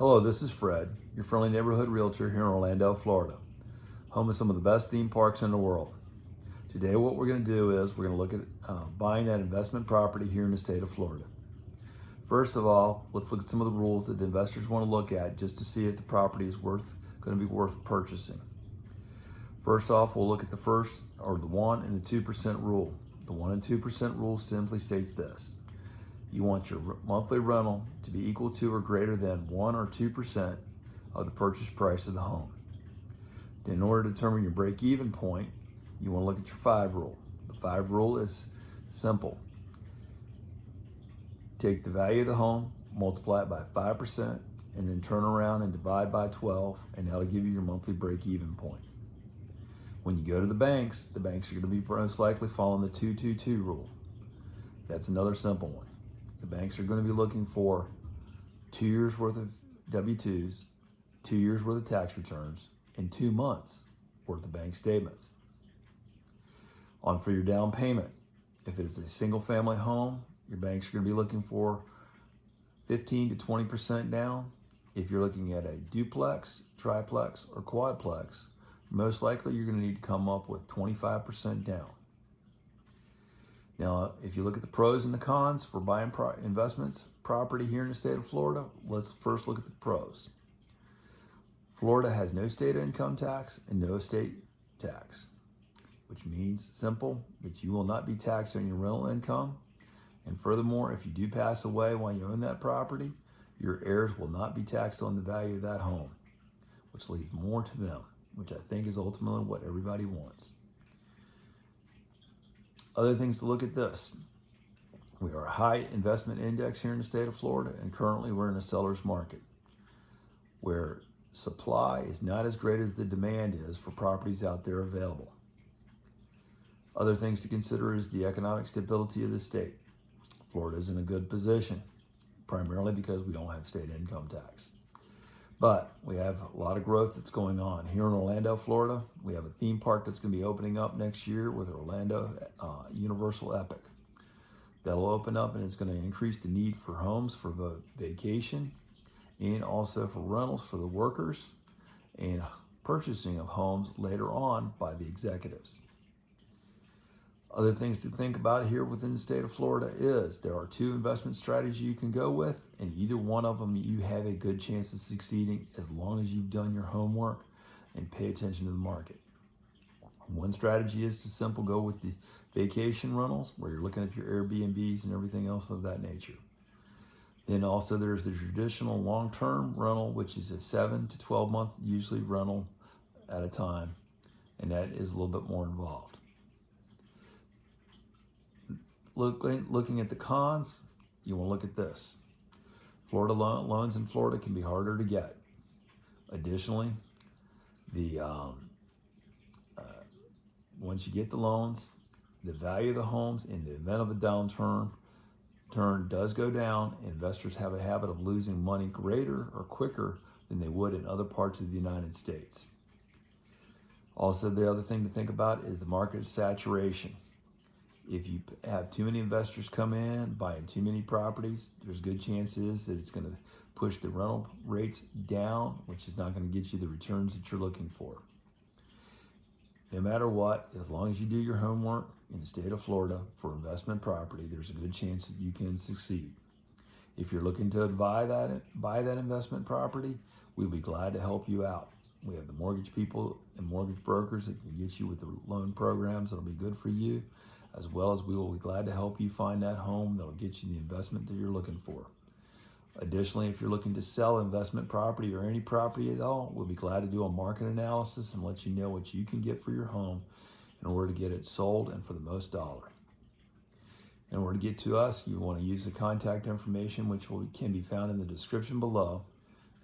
Hello, this is Fred, your friendly neighborhood realtor here in Orlando, Florida, home of some of the best theme parks in the world. Today what we're going to do is we're going to look at buying that investment property here in the state of Florida. First of all, let's look at some of the rules that the investors want to look at just to see if the property is going to be worth purchasing. First off, we'll look at the 1 and the 2% rule. The 1 and 2% rule simply states this. You want your monthly rental to be equal to or greater than 1 or 2% of the purchase price of the home. In order to determine your break-even point, you want to look at your 5 rule. The 5 rule is simple. Take the value of the home, multiply it by 5%, and then turn around and divide by 12, and that'll give you your monthly break-even point. When you go to the banks are going to be most likely following the 2-2-2 rule. That's another simple one. The banks are going to be looking for 2 years worth of W-2s, 2 years worth of tax returns, and 2 months worth of bank statements. For your down payment, if it is a single family home, your banks are going to be looking for 15 to 20% down. If you're looking at a duplex, triplex, or quadplex, most likely you're going to need to come up with 25% down. Now, if you look at the pros and the cons for buying investments property here in the state of Florida, let's first look at the pros. Florida has no state income tax and no estate tax, which means simple that you will not be taxed on your rental income. And furthermore, if you do pass away while you own that property, your heirs will not be taxed on the value of that home, which leaves more to them, which I think is ultimately what everybody wants. Other things to look at this. We are a high investment index here in the state of Florida, and currently we're in a seller's market where supply is not as great as the demand is for properties out there available. Other things to consider is the economic stability of the state. Florida is in a good position, primarily because we don't have state income tax. But we have a lot of growth that's going on. Here in Orlando, Florida, we have a theme park that's going to be opening up next year with Orlando Universal Epic. That'll open up and it's going to increase the need for homes for vacation and also for rentals for the workers and purchasing of homes later on by the executives. Other things to think about here within the state of Florida is there are 2 investment strategies you can go with, and either one of them you have a good chance of succeeding as long as you've done your homework and pay attention to the market. One strategy is to simply go with the vacation rentals where you're looking at your Airbnbs and everything else of that nature. Then also there's the traditional long-term rental, which is a 7 to 12 month usually rental at a time, and that is a little bit more involved. Looking at the cons, you want to look at this. Florida loans in Florida can be harder to get. Additionally, once you get the loans, the value of the homes in the event of a downturn does go down. Investors have a habit of losing money greater or quicker than they would in other parts of the United States. Also, the other thing to think about is the market saturation. If you have too many investors come in, buying too many properties, there's good chances that it's going to push the rental rates down, which is not going to get you the returns that you're looking for. No matter what, as long as you do your homework in the state of Florida for investment property, there's a good chance that you can succeed. If you're looking to buy that investment property, we'll be glad to help you out. We have the mortgage people and mortgage brokers that can get you with the loan programs that'll be good for you, as well as we will be glad to help you find that home that'll get you the investment that you're looking for. Additionally, if you're looking to sell investment property or any property at all, we'll be glad to do a market analysis and let you know what you can get for your home in order to get it sold and for the most dollar. In order to get to us, you want to use the contact information, which can be found in the description below,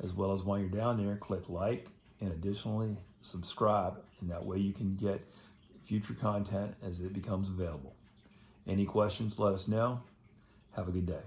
as well as while you're down there, click like and additionally subscribe, and that way you can get future content as it becomes available. Any questions, let us know. Have a good day.